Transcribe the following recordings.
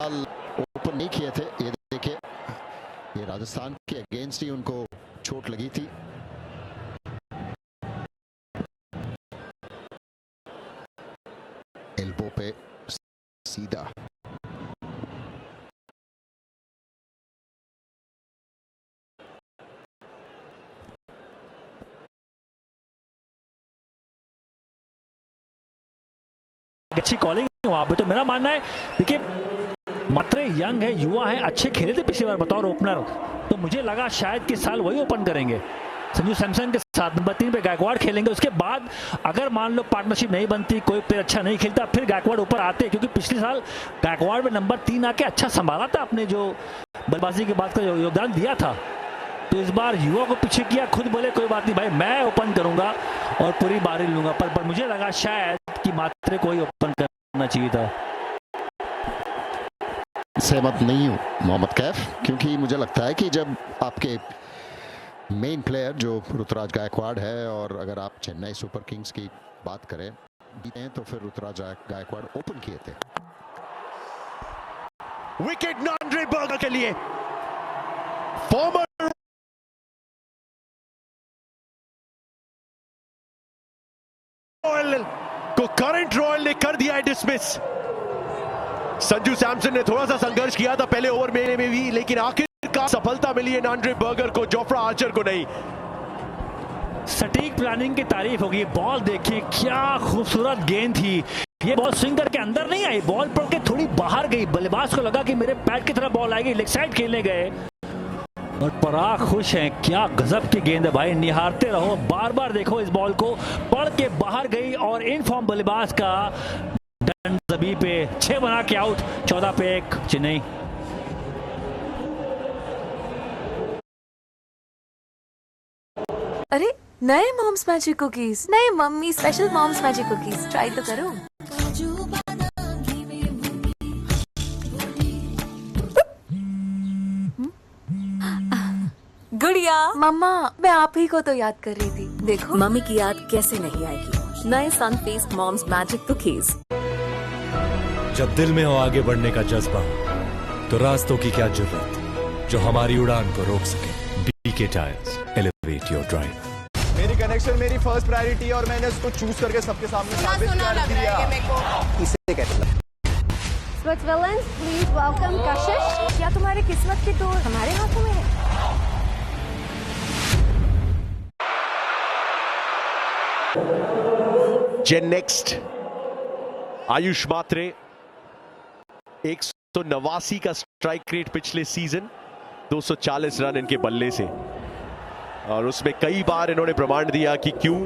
साल ओपन नहीं किए थे। ये देखिए, ये राजस्थान के अगेंस्ट ही उनको चोट लगी थी। एल्बो पे सीधा। अच्छी कॉलिंग वहां पे, तो मेरा मानना है देखिए मात्रे यंग है, युवा है, अच्छे खेले थे पिछली बार बतौर ओपनर, तो मुझे लगा शायद कि साल वही ओपन करेंगे संजू सैमसन के साथ। नंबर 3 पे गायकवाड़ खेलेंगे, उसके बाद अगर मान लो पार्टनरशिप नहीं बनती, कोई प्लेयर अच्छा नहीं खेलता, फिर गायकवाड़ ऊपर आते, क्योंकि पिछले साल गायकवाड़ में नंबर 3 आके अच्छा संभाला था, अपने जो बल्लेबाजी के बाद का योगदान दिया था। तो इस बार युवा को पीछे किया, खुद बोले कोई बात नहीं भाई मैं ओपन करूंगा और पूरी बारी लूंगा, पर मुझे लगा शायद कि मात्रे को ही ओपन करना चाहिए था। सहमत नहीं हूं मोहम्मद कैफ, क्योंकि मुझे लगता है कि जब आपके मेन प्लेयर जो ऋतुराज गायकवाड़ है, और अगर आप चेन्नई सुपर किंग्स की बात करें तो फिर ऋतुराज गायकवाड़ ओपन किए थे। विकेट नांड्रे बर्गर के लिए, फॉर्मर रॉयल को करंट रॉयल ने कर दिया है डिसमिस। संजू सैमसन ने थोड़ा सा संघर्ष किया था पहले ओवर में भी, लेकिन आखिरकार सफलता मिली है नांड्रे बर्गर को, जोफ्रा आर्चर को नहीं। सटीक प्लानिंग की तारीफ होगी। बॉल देखिए क्या खूबसूरत गेंद थी, ये बॉल स्विंग करके अंदर नहीं आई, बॉल पड़ के थोड़ी बाहर गई। बल्लेबाज को लगा कि मेरे पैड की तरफ बॉल आएगी, लेग साइड खेलने गए और पराग खुश हैं। क्या गजब की गेंद है भाई, निहारते रहो, बार बार देखो इस बॉल को, पड़ के बाहर गई और इन फॉर्म बल्लेबाज का डन जबी पे 6 बना के आउट। 14 पे 1 चेन्नई। अरे नए मॉम्स मैजिक कुकीज, नए मम्मी special Mom's Magic cookies, try तो करो। गुड़िया, मम्मा मैं आप ही को तो याद कर रही थी। देखो मम्मी की याद कैसे नहीं आएगी, नए सनफेस्ट मॉम्स मैजिक कुकीज। जब दिल में हो आगे बढ़ने का जज्बा, तो रास्तों की क्या जरूरत जो हमारी उड़ान को रोक सके। BK tyres, elevate your drive. मेरी कनेक्शन मेरी फर्स्ट प्रायोरिटी है और मैंने उसको चूज करके सबके सामने साबित कर दिया। इसे कहते हैं प्लीज वेलकम कशिश। क्या तुम्हारी किस्मत की तोड़ हमारे हाथों में है? जेन नेक्स्ट, आयुष मात्रे 189 का स्ट्राइक रेट पिछले सीजन, 240 रन इनके बल्ले से, और उसमें कई बार इन्होंने प्रमाण दिया कि क्यों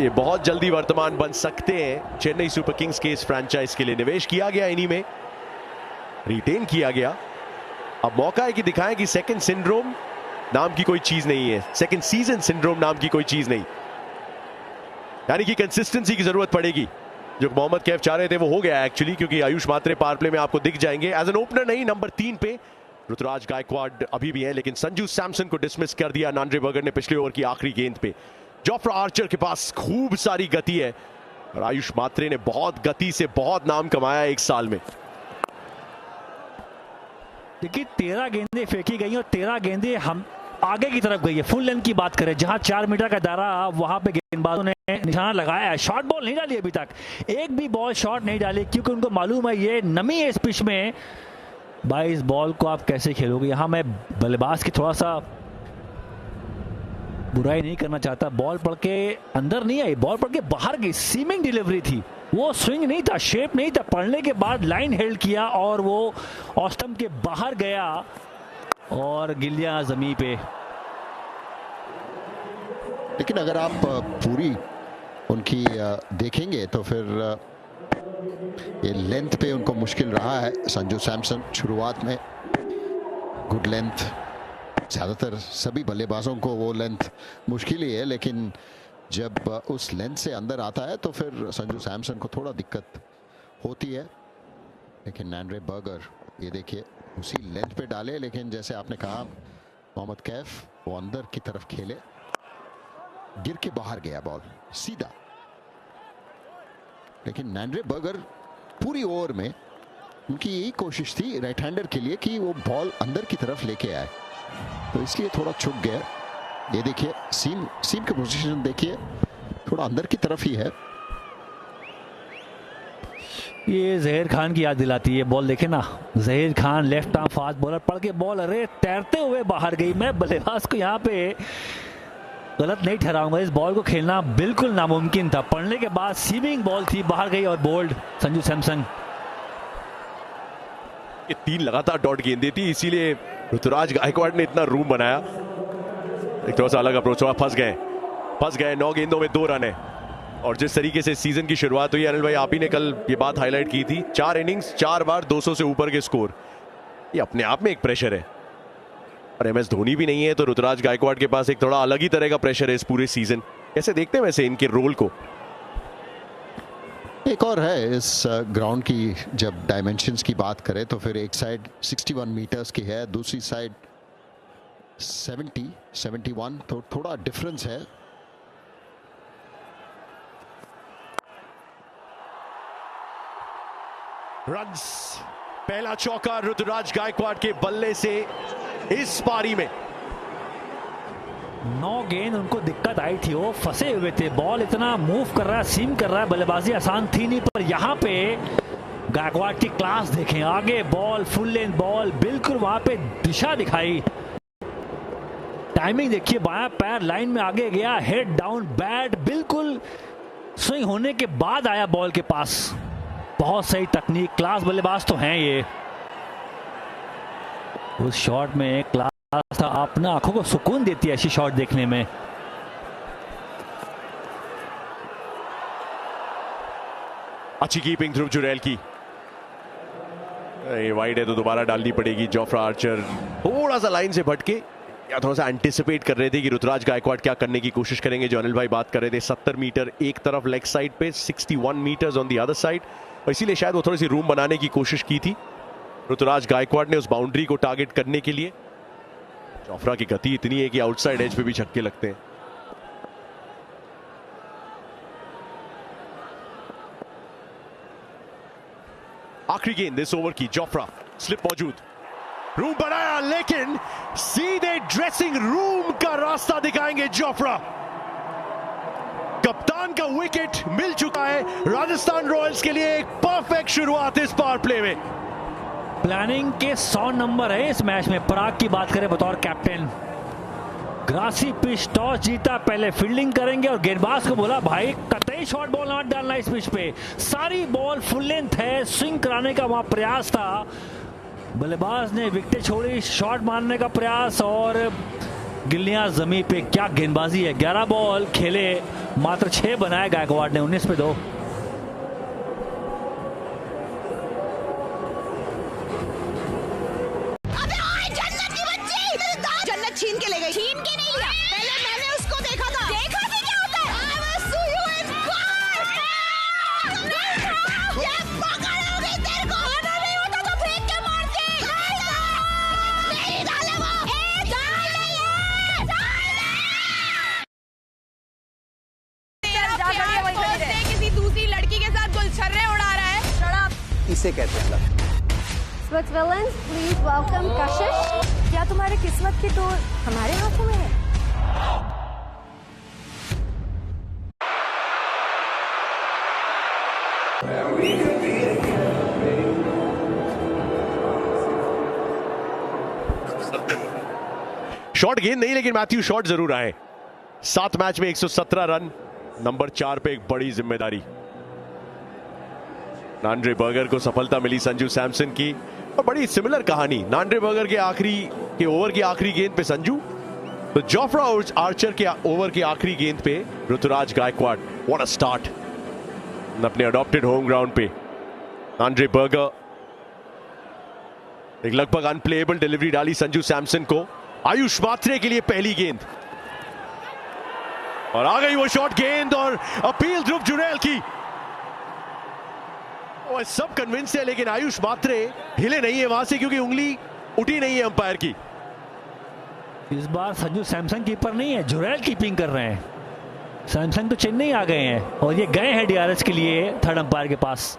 ये बहुत जल्दी वर्तमान बन सकते हैं। चेन्नई सुपर किंग्स के इस फ्रैंचाइज के लिए निवेश किया गया, इन्हीं में रिटेन किया गया। अब मौका है कि दिखाएं कि सेकंड सिंड्रोम नाम की कोई चीज नहीं है, सेकंड सीजन सिंड्रोम नाम की कोई चीज नहीं, यानी कि कंसिस्टेंसी की जरूरत पड़ेगी। जो मोहम्मद कैफ चाह रहे थे वो हो गया एक्चुअली, क्योंकि आयुष मात्रे पावर प्ले में आपको दिख जाएंगे एज एन ओपनर नहीं, नंबर 3 पे ऋतुराज गायकवाड़ अभी भी है, लेकिन संजू सैमसन को डिसमिस कर दिया नांड्रे बर्गर ने पिछले ओवर की आखिरी गेंद पे। जोफ्रा आर्चर के पास खूब सारी गति है और आयुष मात्रे ने बहुत गति से बहुत नाम कमाया एक साल में। देखिए 13 गेंदें फेंकी गई और 13 गेंदें हम आगे की तरफ गई है। फुल लेंथ की बात करें, जहां 4 मीटर का दायरा वहां पे गेंदबाजों ने निशाना लगाया है। शॉर्ट बॉल नहीं डाली अभी तक, एक भी बॉल शॉर्ट नहीं डाली, क्योंकि उनको मालूम है ये नमी है इस पिच में भाई, इस बॉल को आप कैसे खेलोगे। यहां मैं बल्लेबाज की थोड़ा सा बुराई नहीं करना चाहता, बॉल पड़ के अंदर नहीं आई, बॉल पड़ के बाहर गई, सीमिंग डिलीवरी थी, वो स्विंग नहीं था, शेप नहीं था, पड़ने के बाद लाइन हेल्ड किया और वो ऑस्टम के बाहर गया और गिल्लियां जमीन पे। लेकिन अगर आप पूरी उनकी देखेंगे तो फिर ये लेंथ पे उनको मुश्किल रहा है। संजू सैमसन शुरुआत में गुड लेंथ, ज़्यादातर सभी बल्लेबाजों को वो लेंथ मुश्किल ही है, लेकिन जब उस लेंथ से अंदर आता है तो फिर संजू सैमसन को थोड़ा दिक्कत होती है। लेकिन नांड्रे बर्गर ये देखिए उसी लेंथ पे डाले, लेकिन जैसे आपने कहा मोहम्मद कैफ, वो अंदर की तरफ खेले, गिर के बाहर गया बॉल सीधा। लेकिन नांड्रे बर्गर पूरी ओवर में उनकी यही कोशिश थी राइट हैंडर के लिए कि वो बॉल अंदर की तरफ लेके आए, तो इसलिए थोड़ा चुक गया। ये देखिए सीम की पोजीशन देखिए, थोड़ा अंदर की तरफ ही है। ये जहीर खान की याद दिलाती है बॉल, देखे ना, Zaheer Khan left arm fast bowler पड़ के बॉल अरे तैरते हुए बाहर गई। मैं बल्लेबाज को यहाँ पे गलत नहीं ठहराऊंगा, इस बॉल को खेलना बिल्कुल नामुमकिन था। पड़ने के बाद सीमिंग बॉल थी, बाहर गई और बोल्ड संजू सैमसन। ये 3 लगातार डॉट गेंदें थी, इसीलिए ऋतुराज गायकवाड़ ने इतना रूम बनाया। एक थोड़ा सा अलग अप्रोच हुआ, फंस गए। 9 गेंदों में 2 रन है। और जिस तरीके से सीजन की शुरुआत हुई, अनिल भाई आप ही ने कल ये बात हाईलाइट की थी, 4 इनिंग्स 4 बार 200 से ऊपर के स्कोर, ये अपने आप में एक प्रेशर है। और MS धोनी भी नहीं है, तो ऋतुराज गायकवाड़ के पास एक थोड़ा अलग ही तरह का प्रेशर है इस पूरे सीजन। कैसे देखते हैं वैसे इनके रोल को? एक और है इस ग्राउंड की, जब डायमेंशंस की बात करें तो फिर एक साइड 61 मीटर्स की है, दूसरी साइड 71, तो थोड़ा डिफरेंस है। रन्स, पहला चौका ऋतुराज गायकवाड़ के बल्ले से इस पारी में। 9 गेंद उनको दिक्कत आई थी, वो फंसे हुए थे, बॉल इतना मूव कर रहा है, सीम कर रहा है, बल्लेबाजी आसान थी नहीं। पर यहाँ पे गायकवाड़ की क्लास देखें, आगे बॉल, फुल लेंथ बॉल, बिल्कुल वहां पे दिशा दिखाई। टाइमिंग देखिए, बायां पैर लाइन में आगे गया, हेड डाउन, बैट बिल्कुल स्विंग होने के बाद आया बॉल के पास। बहुत सही तकनीक, क्लास बल्लेबाज तो हैं ये। उस शॉट में क्लास था, अपना आंखों को सुकून देती है ऐसी शॉट देखने में। अच्छी कीपिंग ध्रुव जुरैल की। वाइड है तो दोबारा डालनी पड़ेगी। जोफ्रा आर्चर थोड़ा सा लाइन से भटके, या थोड़ा सा एंटिसिपेट कर रहे थे कि ऋतुराज गायकवाड़ क्या करने की कोशिश करेंगे, जो अनिल भाई बात कर रहे थे। 70 मीटर एक तरफ लेग साइड पे, 61 metres on the other side, और इसीलिए शायद वो थोड़ी सी रूम बनाने की कोशिश की थी ऋतुराज गायकवाड़ ने उस बाउंड्री को टारगेट करने के लिए। जोफ्रा की गति इतनी है कि आउटसाइड एज पे भी छक्के लगते हैं। आखिरी गेंद इस ओवर की, जोफ्रा, स्लिप मौजूद, रूम बनाया, लेकिन सीधे ड्रेसिंग रूम का रास्ता दिखाएंगे जोफ्रा। कप्तान का विकेट मिल चुका है राजस्थान रॉयल्स के लिए। एक परफेक्ट शुरुआत इस पावर प्ले में। प्लानिंग के 100 नंबर है इस मैच में। पराग की बात करें बतौर कैप्टन, ग्रासी पिच, टॉस जीता, पहले फील्डिंग करेंगे और गेंदबाज को बोला भाई कतई शॉर्ट बॉल ना डालना इस पिच पे, सारी बॉल फुल लेंथ है, स्विंग कराने का वहां प्रयास था। बल्लेबाज ने विकेट छोड़ी, शॉट मारने का प्रयास और गिल्लियां जमीन पे। क्या गेंदबाजी है, 11 बॉल खेले, मात्र 6 बनाए गायकवाड़ ने, 19 पे 2। जन्नत छीन के ले गई, छीन के नहीं लिया, पहले मैंने उसको देखा था। देखा कि क्या होता है? ये पकड़ोगी तेरे को, आना नहीं होता तो फेंक के मारती। नहीं डाले वो, किसी दूसरी लड़की के साथ गुलछर्रे उड़ा रहा है। शराब इसे कहते हैं love. Sports villains, please welcome Kashish. क्या तुम्हारी किस्मत की तोड़ हमारे हाथों में है? शॉट गेंद नहीं, लेकिन मैथ्यू शॉट जरूर आए। 7 मैच में 117 रन, नंबर 4 पे एक बड़ी जिम्मेदारी। नांड्रे बर्गर को सफलता मिली संजू सैमसन की, और बड़ी सिमिलर कहानी। नांड्रे बर्गर के ओवर की आखिरी गेंद पे संजू, तो जोफ्रा आर्चर के ओवर की आखिरी गेंद पे Ruturaj Gaikwad. What a start अपने अडॉप्टेड होम ग्राउंड पे। नांड्रे बर्गर एक लगभग अनप्लेएबल डिलीवरी डाली संजू सैमसन को। आयुष मात्रे के लिए पहली गेंद, और आ गई वो शॉट गेंद, और अपील ध्रुव जुरैल की। वो सब कन्विंस है, लेकिन आयुष मात्रे हिले नहीं है वहां से, क्योंकि उंगली उठी नहीं है अंपायर की। इस बार संजू सैमसन कीपर नहीं है, जुरैल कीपिंग कर रहे हैं। सैमसन तो चेन्नई आ गए हैं और ये गए हैं DRS के लिए थर्ड अंपायर के पास।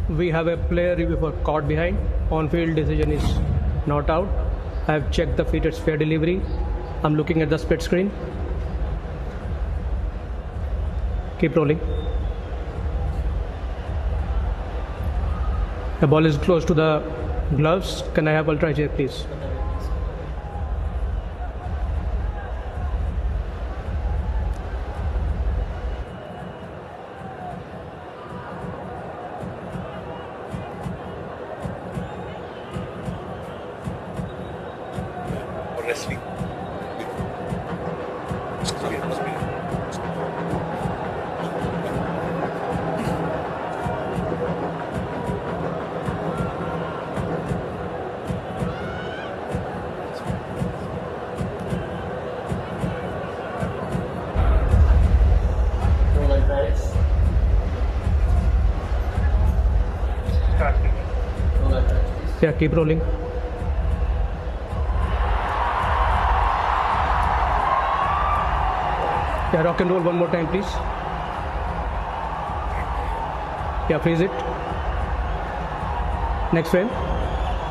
We have a player review for caught behind. On-field decision is not out. I have checked the feet, it's fair delivery. I'm looking at the split screen. Keep rolling. The ball is close to the gloves. Can I have ultra check, please? Yeah, keep rolling. Yeah, rock and roll one more time, please. Yeah, freeze it. Next frame.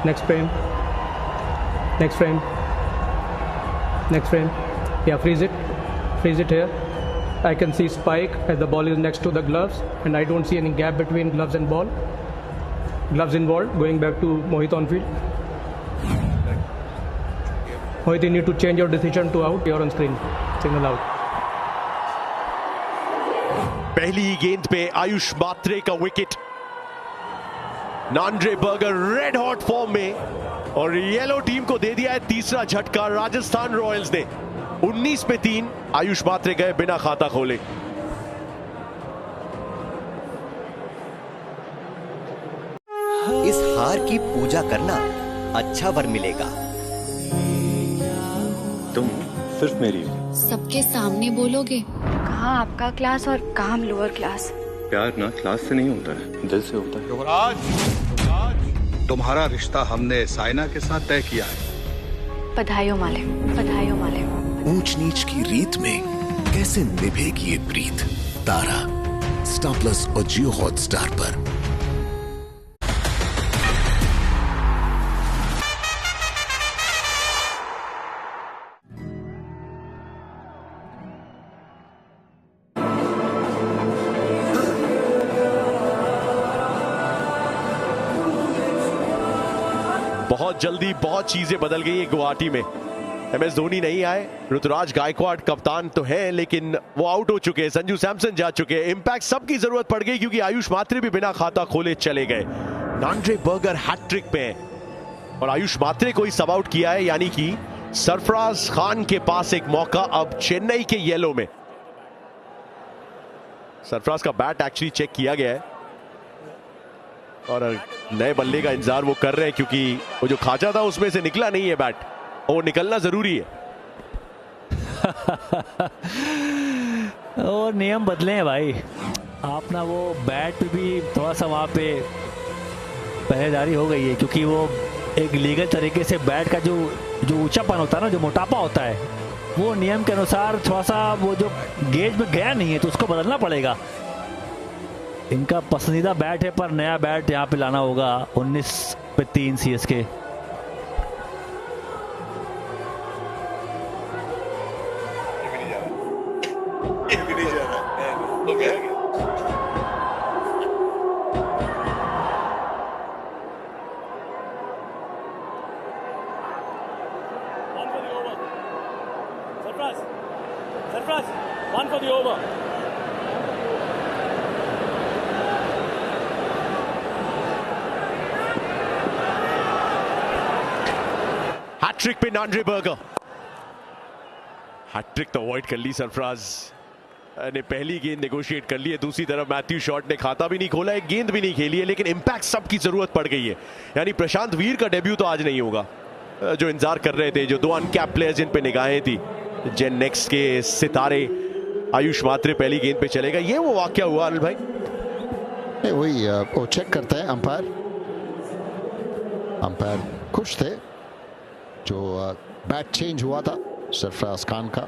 Next frame. Next frame. Next frame. Yeah, freeze it. Freeze it here. I can see spike as the ball is next to the gloves, and I don't see any gap between gloves and ball. Gloves involved. Going back to Mohit on field. Mohit, you need to change your decision to out. You're on screen. Signal out. पहली गेंद पे आयुष मात्रे का wicket. Nandre Burger red hot form में और yellow team को दे दिया है तीसरा झटका. राजस्थान रॉयल्स ने 19 पे 3. आयुष मात्रे गए बिना खाता खोले. इस हार की पूजा करना, अच्छा वर मिलेगा. तुम सिर्फ मेरी हो. सबके सामने बोलोगे. कहाँ आपका क्लास और कहाँ हम लोअर क्लास. प्यार ना क्लास से नहीं होता है, दिल से होता है. युवराज, तुम्हारा रिश्ता हमने साइना के साथ तय किया है. बधाइयों मालिक, बधाइयों मालिक. ऊंच नीच की रीत में कैसे निभेगी ये प्रीत. तारा स्टार प्लस और जियो हॉटस्टार पर. बहुत जल्दी बहुत चीजें बदल गई है गुवाहाटी में. एमएस धोनी नहीं आए. ऋतुराज गायकवाड़ कप्तान तो है लेकिन वो आउट हो चुके हैं. संजू सैमसन जा चुके हैं. इंपैक्ट सबकी जरूरत पड़ गई क्योंकि आयुष मात्रे भी बिना खाता खोले चले गए. नांड्रे बर्गर हैट्रिक पे है और आयुष मात्रे को ही सब आउट किया है. यानी कि सरफराज खान के पास एक मौका अब चेन्नई के येलो में. सरफराज का बैट एक्चुअली चेक किया गया है और नए बल्ले का इंतजार वो कर रहे हैं क्योंकि वो जो खाचा था उसमें से निकला नहीं है बैट और वो निकलना जरूरी है. और नियम बदले हैं भाई. आप ना वो बैट पे भी थोड़ा सा वहाँ पे पहरेदारी हो गई है क्योंकि वो एक लीगल तरीके से बैट का जो ऊंचापन होता है ना, जो मोटापा होता है, वो नियम के अनुसार थोड़ा सा वो जो गेज में गया नहीं है तो उसको बदलना पड़ेगा. इनका पसंदीदा बैट है पर नया बैट यहाँ पे लाना होगा. 19 पे 3 CSK. Sarfraz, one for the over. Hat trick पे नांड्रे बर्गर. हैट्रिक तो अवॉइड कर ली सरफराज ने. पहली गेंद नेगोशिएट कर ली है. दूसरी तरफ मैथ्यू शॉट ने खाता भी नहीं खोला, एक गेंद भी नहीं खेली है, लेकिन इंपैक्ट सबकी जरूरत पड़ गई है. यानी प्रशांत वीर का डेब्यू तो आज नहीं होगा. जो इंतजार कर रहे थे, जो 2 अनकैप प्लेयर्स जिन पे निगाहें थी, जेन नेक्स्ट के सितारे आयुष मात्रे पहली गेंद पे चलेगा. ये वो वाकया हुआ अनिल भाई. वही वो चेक करता है अंपायर. अंपायर खुश थे जो बैट चेंज हुआ था सरफराज खान का.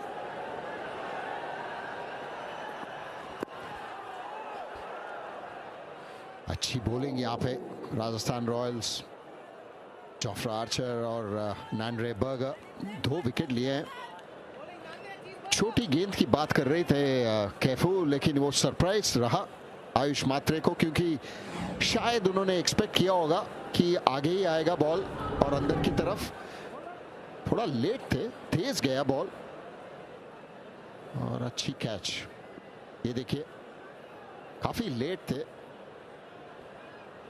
अच्छी बॉलिंग यहाँ पे राजस्थान रॉयल्स, जोफ्रा आर्चर और नैंड्रे बर्गर 2 विकेट लिए हैं। छोटी गेंद की बात कर रहे थे कैफू, लेकिन वो सरप्राइज रहा आयुष मात्रे को, क्योंकि शायद उन्होंने एक्सपेक्ट किया होगा कि आगे ही आएगा बॉल और अंदर की तरफ। थोड़ा लेट थे, तेज गया बॉल और अच्छी कैच। ये देखिए काफी लेट थे,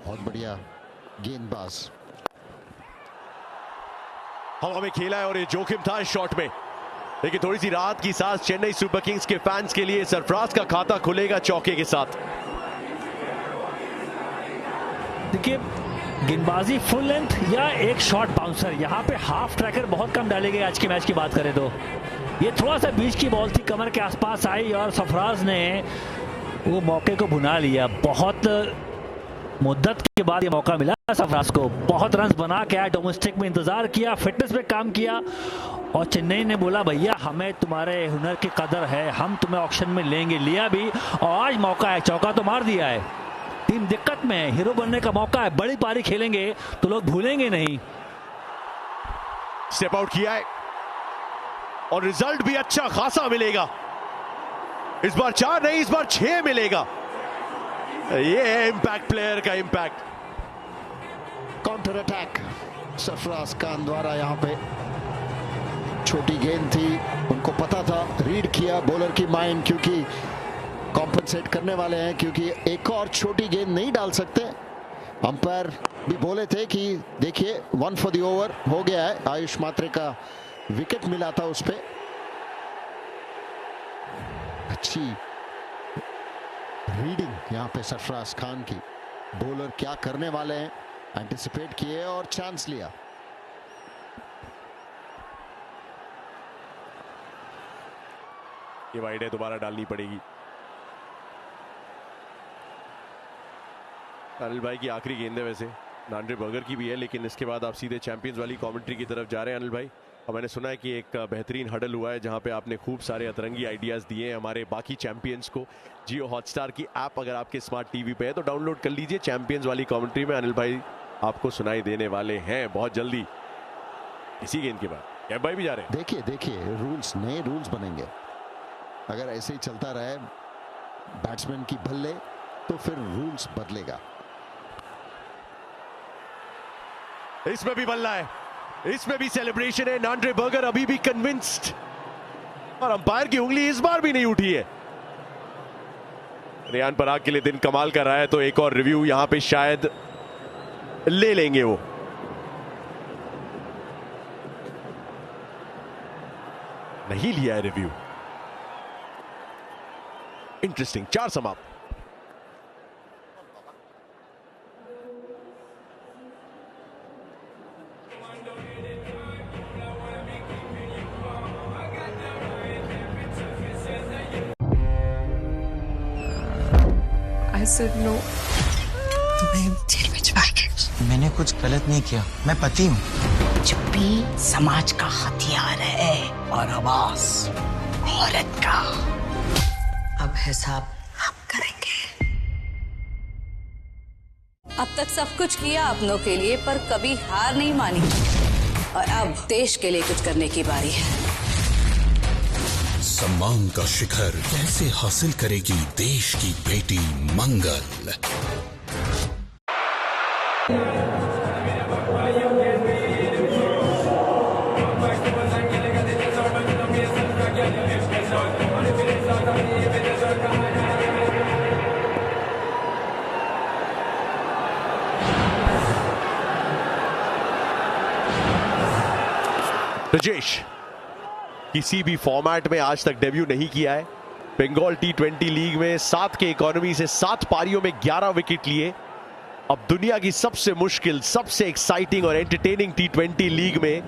बहुत बढ़िया गेंदबाज। हवा में खेला है और ये जोखिम था इस शॉट में, लेकिन थोड़ी सी राहत की सांस चेन्नई सुपर किंग्स के फैंस के लिए। सरफराज का खाता खुलेगा चौके के साथ। देखिए गेंदबाजी फुल लेंथ या एक शॉट बाउंसर, यहाँ पे हाफ ट्रैकर बहुत कम डाले गए आज के मैच की बात करें तो। ये थोड़ा सा बीच की बॉल थी, कमर के आसपास आई और सरफराज ने वो मौके को भुना लिया। बहुत मुद्दत के बाद ये मौका मिला सरफराज को, बहुत रन बना के आया, डोमेस्टिक में इंतजार किया, फिटनेस पे काम किया और चेन्नई ने बोला भैया हमें तुम्हारे हुनर की कदर है, हम तुम्हें ऑक्शन में लेंगे। लिया भी और आज मौका है, चौका तो मार दिया है। टीम दिक्कत में है, हीरो बनने का मौका है, बड़ी पारी खेलेंगे तो लोग भूलेंगे नहीं। स्टेप आउट किया है और रिजल्ट भी अच्छा खासा मिलेगा। इस बार 4 नहीं, इस बार 6 मिलेगा। ये है इंपैक्ट प्लेयर का impact. Counter attack Sarfaraz Khan द्वारा। यहाँ पे छोटी गेंद थी, उनको पता था, रीड किया बॉलर की माइंड, क्योंकि कॉम्पनसेट करने वाले हैं, क्योंकि एक और छोटी गेंद नहीं डाल सकते। अंपायर भी बोले थे कि देखिए 1 फॉर द ओवर हो गया है। आयुष मात्रे का विकेट मिला था उस पे। अच्छी रीडिंग यहाँ पे सरफराज खान की, बॉलर क्या करने वाले हैं एंटिसिपेट किए और चांस लिया। ये वाइड है, दोबारा डालनी पड़ेगी। अनिल भाई की आखिरी गेंद है वैसे, नैंड्रे बर्गर की भी है, लेकिन इसके बाद आप सीधे चैंपियंस वाली कमेंट्री की तरफ जा रहे हैं अनिल भाई। और मैंने सुना है कि एक बेहतरीन हडल हुआ है जहां पे आपने खूब सारे अतरंगी आइडियाज दिए हैं हमारे बाकी चैंपियंस को। जियो हॉटस्टार की ऐप अगर आपके स्मार्ट टीवी पे है तो डाउनलोड कर लीजिए। चैंपियंस वाली कमेंट्री में अनिल भाई आपको सुनाई देने वाले हैं बहुत जल्दी। इसी गेंद के बाद कैब भाई भी जा रहे हैं। देखिए रूल्स, नए रूल्स बनेंगे। अगर ऐसे ही चलता रहे बैट्समैन की बल्ले तो फिर रूल्स बदलेगा। इसमें भी बल्ला है, इसमें भी सेलिब्रेशन है। नैंड्रे बर्गर अभी भी कन्विंस्ड और अंपायर की उंगली इस बार भी नहीं उठी है। रेयान पराग के लिए दिन कमाल कर रहा है, तो एक और रिव्यू यहां पे शायद ले लेंगे वो। नहीं लिया है रिव्यू। इंटरेस्टिंग, 4 समाप्त। I said no. तुम्हें जेल भिजवाएंगे। मैंने कुछ गलत नहीं किया, मैं पति हूँ। चुप्पी समाज का हथियार है और आवाज औरत का। अब हिसाब हम करेंगे। अब तक सब कुछ किया अपनों के लिए, पर कभी हार नहीं मानी और अब देश के लिए कुछ करने की बारी है। सम्मान का शिखर कैसे हासिल करेगी देश की बेटी मंगल। राजेश किसी भी फॉर्मेट में आज तक डेब्यू नहीं किया है। बंगाल T20 लीग में 7 के इकोनॉमी से 7 पारियों में 11 विकेट लिए। अब दुनिया की सबसे मुश्किल, सबसे एक्साइटिंग और एंटरटेनिंग T20 लीग में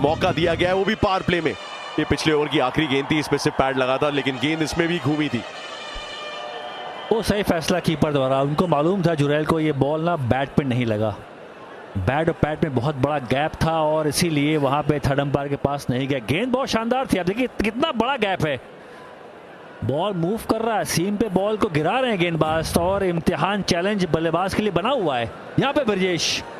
मौका दिया गया है, वो भी पावर प्ले में। ये पिछले ओवर की आखिरी गेंद थी, इसमें से पैड लगा था, लेकिन गेंद इसमें भी घूमी थी। वो सही फैसला कीपर द्वारा। उनको मालूम था जुरैल को ये बॉल ना बैट पे नहीं लगा, बैट और पैड में बहुत बड़ा गैप था और इसीलिए वहां पे थर्ड अंपायर के पास नहीं गया। गेंद बहुत शानदार थी। अब देखिए कितना बड़ा गैप है, बॉल मूव कर रहा है, सीम पे बॉल को गिरा रहे हैं गेंदबाज, और इम्तिहान चैलेंज बल्लेबाज के लिए बना हुआ है। यहाँ पे ब्रजेश